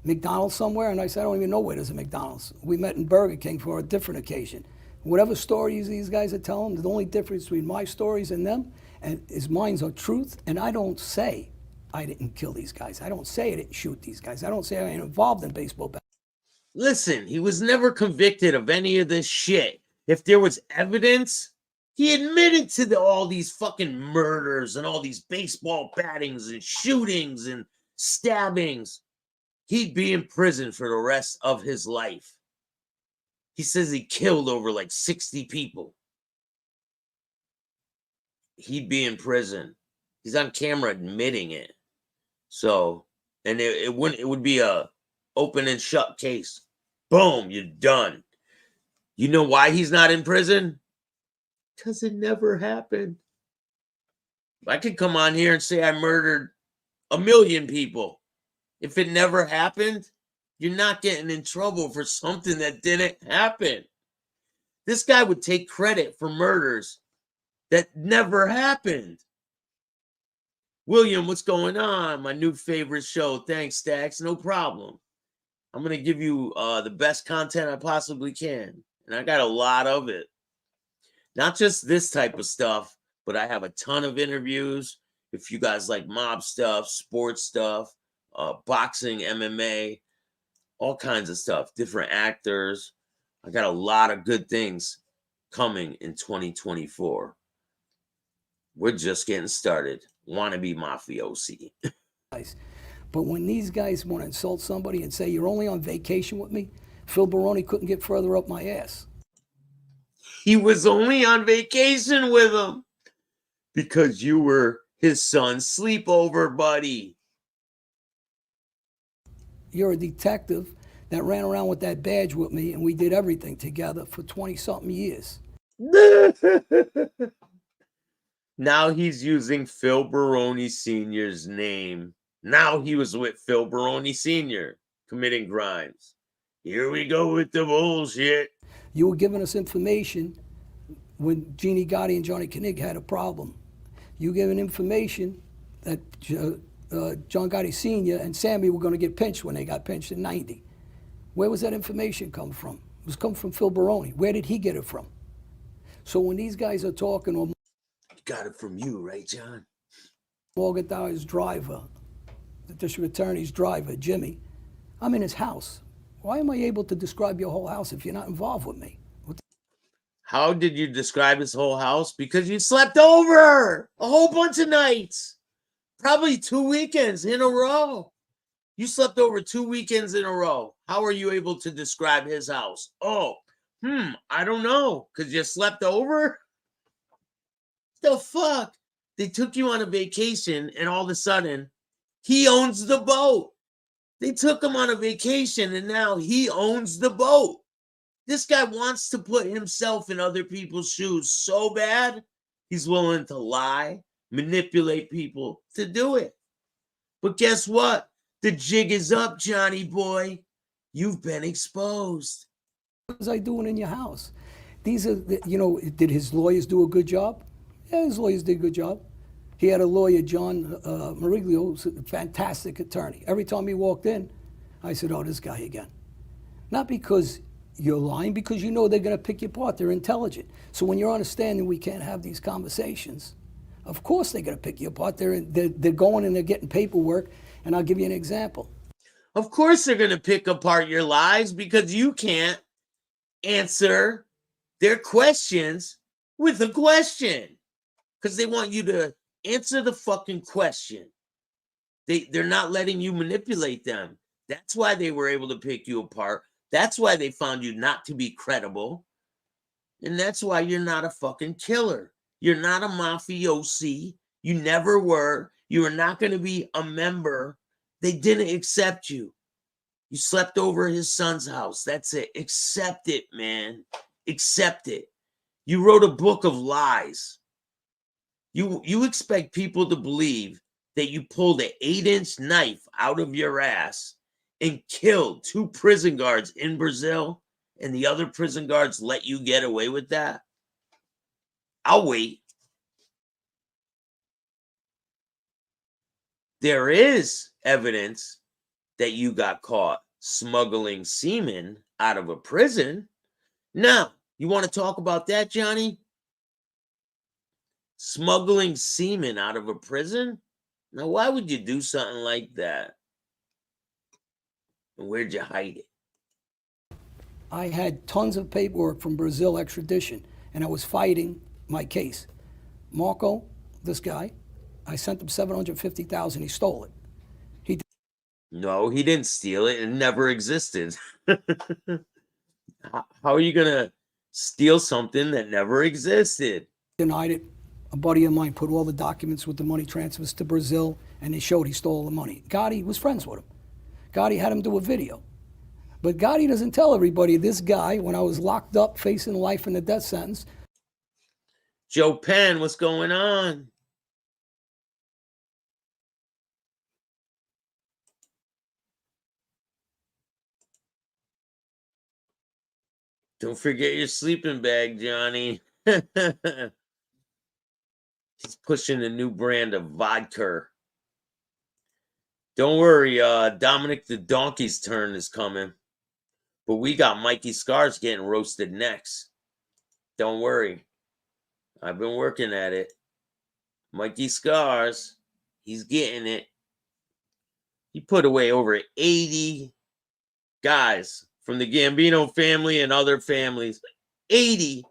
McDonald's somewhere, and I said, I don't even know where there's a McDonald's. We met in Burger King for a different occasion. Whatever stories these guys are telling, the only difference between my stories and them is mine's are truth, and I don't say I didn't kill these guys. I don't say I didn't shoot these guys. I don't say I ain't involved in baseball. Listen, he was never convicted of any of this shit. If there was evidence, he admitted to all these fucking murders and all these baseball battings and shootings and stabbings. He'd be in prison for the rest of his life. He says he killed over like 60 people. He'd be in prison. He's on camera admitting it. So, and it would be a open and shut case. Boom, you're done. You know why he's not in prison? Because it never happened. I could come on here and say I murdered 1 million people. If it never happened, you're not getting in trouble for something that didn't happen. This guy would take credit for murders that never happened. William, what's going on? My new favorite show. Thanks, Staxx. No problem. I'm going to give you the best content I possibly can. And I got a lot of it. Not just this type of stuff, but I have a ton of interviews. If you guys like mob stuff, sports stuff, boxing, MMA, all kinds of stuff, different actors. I got a lot of good things coming in 2024. We're just getting started. Wannabe mafiosi. But when these guys want to insult somebody and say, you're only on vacation with me, Phil Baroni couldn't get further up my ass. He was only on vacation with him because you were his son's sleepover buddy. You're a detective that ran around with that badge with me, and we did everything together for 20-something years. Now he's using Phil Baroni Sr.'s name. Now he was with Phil Baroni Sr. committing crimes. Here we go with the bullshit. You were giving us information when Jeannie Gotti and Johnny Knig had a problem. You giving information that John Gotti Sr. and Sammy were going to get pinched when they got pinched in 90. Where was that information come from? It was coming from Phil Baroni. Where did he get it from? So when these guys are talking, or got it from you, right, John? Morgenthauer's driver, the district attorney's driver, Jimmy, I'm in his house. Why am I able to describe your whole house if you're not involved with me? How did you describe his whole house? Because you slept over a whole bunch of nights. Probably 2 weekends in a row. You slept over 2 weekends in a row. How are you able to describe his house? Oh, I don't know. Because you slept over? The fuck? They took you on a vacation and all of a sudden, he owns the boat. They took him on a vacation and now he owns the boat. This guy wants to put himself in other people's shoes so bad, he's willing to lie, manipulate people to do it. But guess what? The jig is up, Johnny boy. You've been exposed. What was I doing in your house? These are, did his lawyers do a good job? Yeah, his lawyers did a good job. He had a lawyer, John Mariglio, who's a fantastic attorney. Every time he walked in, I said, oh, this guy again. Not because you're lying, because you know they're going to pick you apart. They're intelligent. So when you're understanding we can't have these conversations, of course they're going to pick you apart. They're going and they're getting paperwork. And I'll give you an example. Of course they're going to pick apart your lies because you can't answer their questions with a question. Because they want you to answer the fucking question. They're not letting you manipulate them. That's why they were able to pick you apart. That's why they found you not to be credible. And that's why you're not a fucking killer. You're not a mafiosi. You never were. You are not going to be a member. They didn't accept you. You slept over his son's house. That's it. Accept it, man. Accept it. You wrote a book of lies. You expect people to believe that you pulled an 8-inch knife out of your ass and killed 2 prison guards in Brazil, and the other prison guards let you get away with that? I'll wait. There is evidence that you got caught smuggling semen out of a prison. Now, you want to talk about that, Johnny? Smuggling semen out of a prison? Now, why would you do something like that? And where'd you hide it? I had tons of paperwork from Brazil extradition, and I was fighting my case. Marco, this guy, I sent him $750,000. He stole it. No, he didn't steal it. It never existed. How are you going to steal something that never existed? Denied it. A buddy of mine put all the documents with the money transfers to Brazil, and they showed he stole the money. Gotti was friends with him. Gotti had him do a video. But Gotti doesn't tell everybody this guy, when I was locked up facing life and the death sentence. Joe Penn, what's going on? Don't forget your sleeping bag, Johnny. He's pushing a new brand of vodka. Don't worry, Dominic the Donkey's turn is coming. But we got Mikey Scars getting roasted next. Don't worry. I've been working at it. Mikey Scars, he's getting it. He put away over 80 guys from the Gambino family and other families. 80.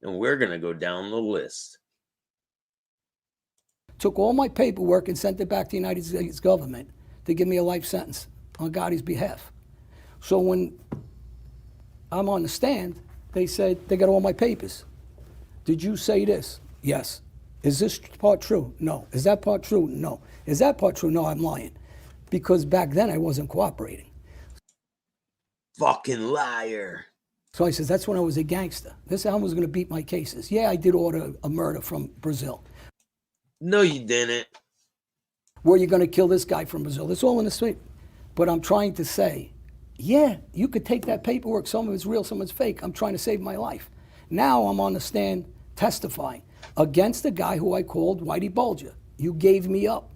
And we're going to go down the list. Took all my paperwork and sent it back to the United States government to give me a life sentence on Gotti's behalf. So when I'm on the stand, they said, they got all my papers. Did you say this? Yes. Is this part true? No. Is that part true? No. Is that part true? No, I'm lying. Because back then I wasn't cooperating. Fucking liar. So I said, that's when I was a gangster. This is how I was going to beat my cases. Yeah, I did order a murder from Brazil. No, you didn't. Were you going to kill this guy from Brazil? It's all in the street. But I'm trying to say, yeah, you could take that paperwork. Some of it's real, some of it's fake. I'm trying to save my life. Now I'm on the stand testifying against the guy who I called Whitey Bulger. You gave me up.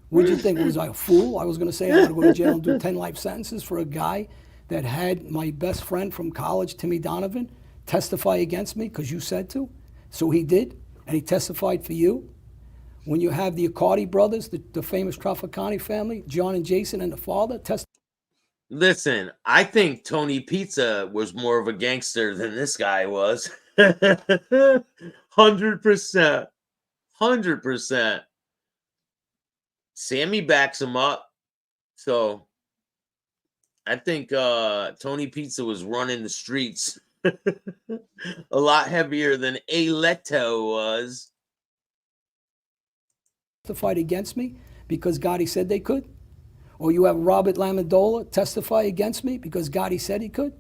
What'd you think? Was I a fool? I was going to say I'm going to go to jail and do 10 life sentences for a guy that had my best friend from college, Timmy Donovan, testify against me because you said to. So he did, and he testified for you. When you have the Accardi brothers, the famous Trafficani family, John and Jason and the father, Listen, I think Tony Pizza was more of a gangster than this guy was. 100%. 100%. Sammy backs him up. So I think Tony Pizza was running the streets a lot heavier than Leto was. Testified against me because Gotti said they could? Or you have Robert Lamendola testify against me because Gotti said he could?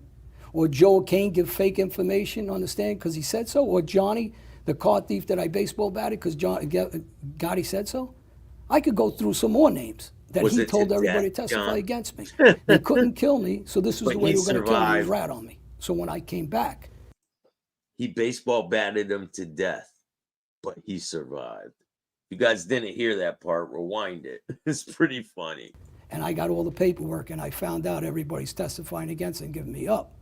Or Joe Kane give fake information on the stand because he said so? Or Johnny, the car thief that I baseball batted because Gotti said so? I could go through some more names that he told everybody to testify against me. They couldn't kill me, so this was the way they were going to kill me. He was rat on me. So when I came back, he baseball batted him to death, but he survived. You guys didn't hear that part, rewind it. It's pretty funny. and I got all the paperwork, and I found out everybody's testifying against and giving me up,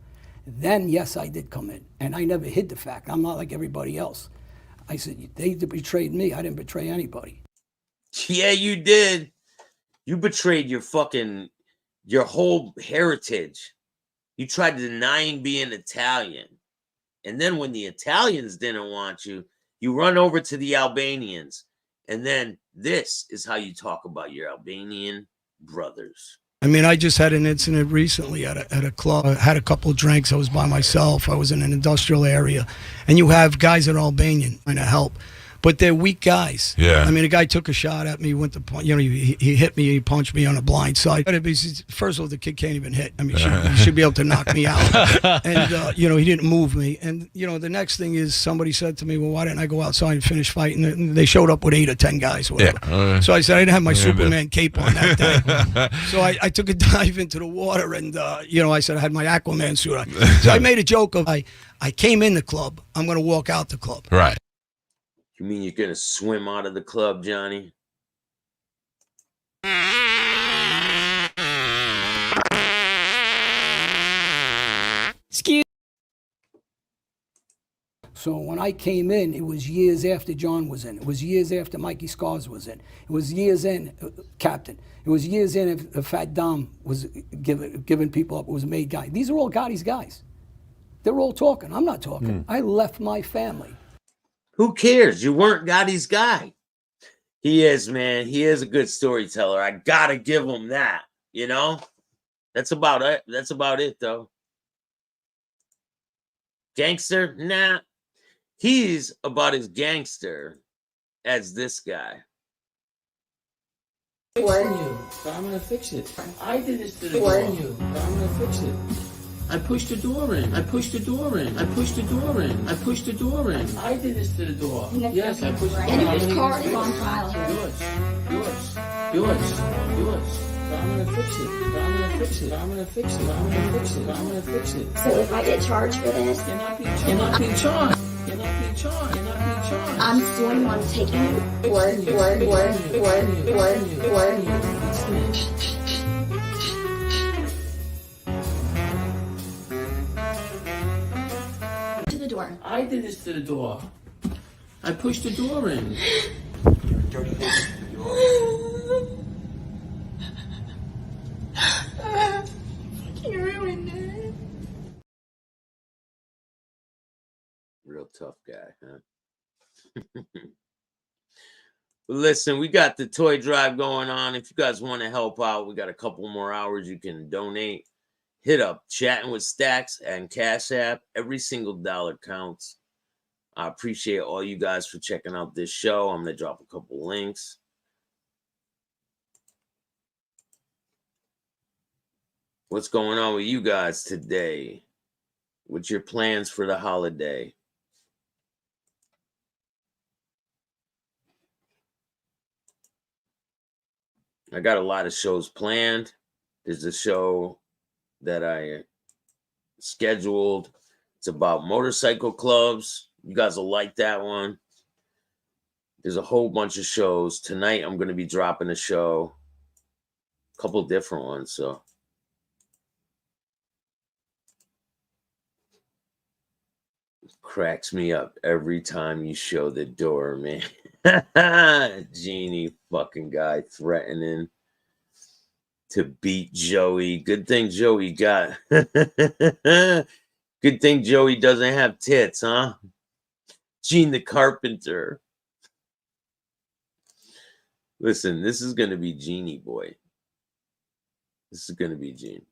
then yes, I did come in, and I never hid the fact. I'm not like everybody else. I said, they betrayed me. I didn't betray anybody. Yeah, you did. You betrayed your whole heritage. You tried to deny being Italian. And then when the Italians didn't want you, you run over to the Albanians. And then this is how you talk about your Albanian brothers. I mean, I just had an incident recently at a club. I had a couple of drinks. I was by myself. I was in an industrial area. And you have guys that are Albanian trying to help. But they're weak guys. Yeah. I mean, a guy took a shot at me, went to punch. You know, he hit me, he punched me on the blind side. First of all, the kid can't even hit. I mean, he should be able to knock me out. And, you know, he didn't move me. And, you know, the next thing is somebody said to me, well, why didn't I go outside and finish fighting? And they showed up with 8 or 10 guys or whatever. Yeah. So I said, I didn't have my Superman cape on that day. So I took a dive into the water and, you know, I said I had my Aquaman suit on. So I made a joke of, I came in the club, I'm going to walk out the club. Right. You mean you're gonna swim out of the club, Johnny? Excuse. So when I came in, it was years after John was in. It was years after Mikey Scars was in. It was years in, Captain. It was years in if Fat Dom was giving people up. It was a made guy. These are all Gotti's guys. They're all talking. I'm not talking. I left my family. Who cares? You weren't Gotti's guy. He is, man. He is a good storyteller. I gotta give him that. You know? That's about it. That's about it, though. Gangster? Nah. He's about as gangster as this guy. Warn you, but I'm gonna fix it. I did this to the door. Warn you, but I'm gonna fix it. I pushed the door in. I pushed the door in. I pushed the door in. I pushed the door in. I did this to the door. Yes, I pushed the door in. And his car is on file here. Yours. But I'm gonna fix it. But I'm gonna fix it. But I'm gonna fix it. But I'm gonna fix it. But I'm gonna fix it. So if I get charged for this, You're not being charged. You're not being charged. You're not being charged. You're not being charged. I'm suing one taking you. Word. To the door. I did this to the door. I pushed the door in. You ruined it. Real tough guy, huh? But listen, we got the toy drive going on. If you guys want to help out, we got a couple more hours you can donate. Hit up Chatting with Staxx and Cash App. Every single dollar counts. I appreciate all you guys for checking out this show. I'm going to drop a couple links. What's going on with you guys today? What's your plans for the holiday? I got a lot of shows planned. There's a show that I scheduled. It's about motorcycle clubs. You guys will like that one. There's a whole bunch of shows. Tonight, I'm going to be dropping a show. A couple different ones, so. It cracks me up every time you show the door, man. Genie fucking guy threatening to beat Joey. Good thing Joey got. Good thing Joey doesn't have tits, huh? Gene the Carpenter. Listen, this is going to be Genie Boy. This is going to be Gene.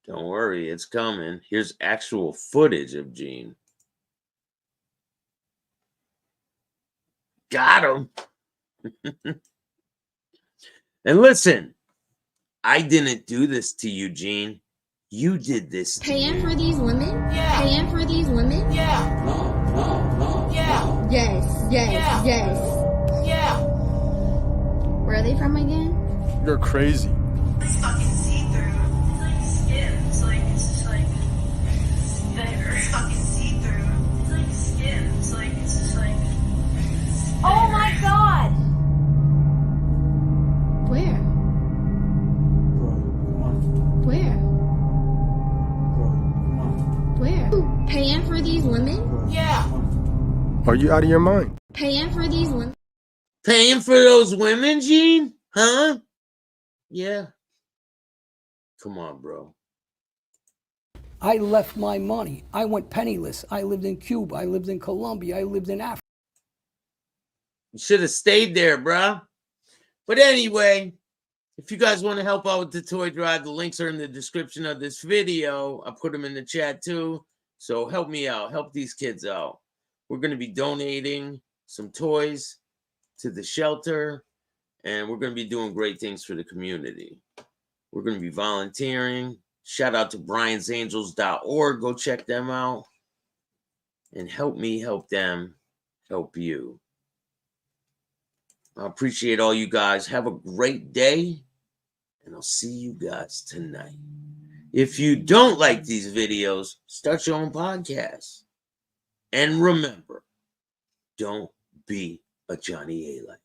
Don't worry, it's coming. Here's actual footage of Gene. Got him. And listen, I didn't do this to you, Gene. You did this to Paying me. for these women? Yeah. Paying for these women? Yeah. No. Yeah. Yes. Yeah. Where are they from again? You're crazy. It's fucking see-through. It's like skin. It's just like there. It's fucking see-through. It's like skin. It's just like Paying for these women? Yeah. Are you out of your mind? Paying for these women? Paying for those women, Gene? Huh? Yeah. Come on, bro. I left my money. I went penniless. I lived in Cuba. I lived in Colombia. I lived in Africa. You should have stayed there, bro. But anyway, if you guys want to help out with the toy drive, the links are in the description of this video. I put them in the chat too. So help me out. Help these kids out. We're going to be donating some toys to the shelter, and we're going to be doing great things for the community. We're going to be volunteering. Shout out to briansangels.org. Go check them out. And help me help them help you. I appreciate all you guys. Have a great day, and I'll see you guys tonight. If you don't like these videos, start your own podcast. And remember, don't be a Johnny Alite.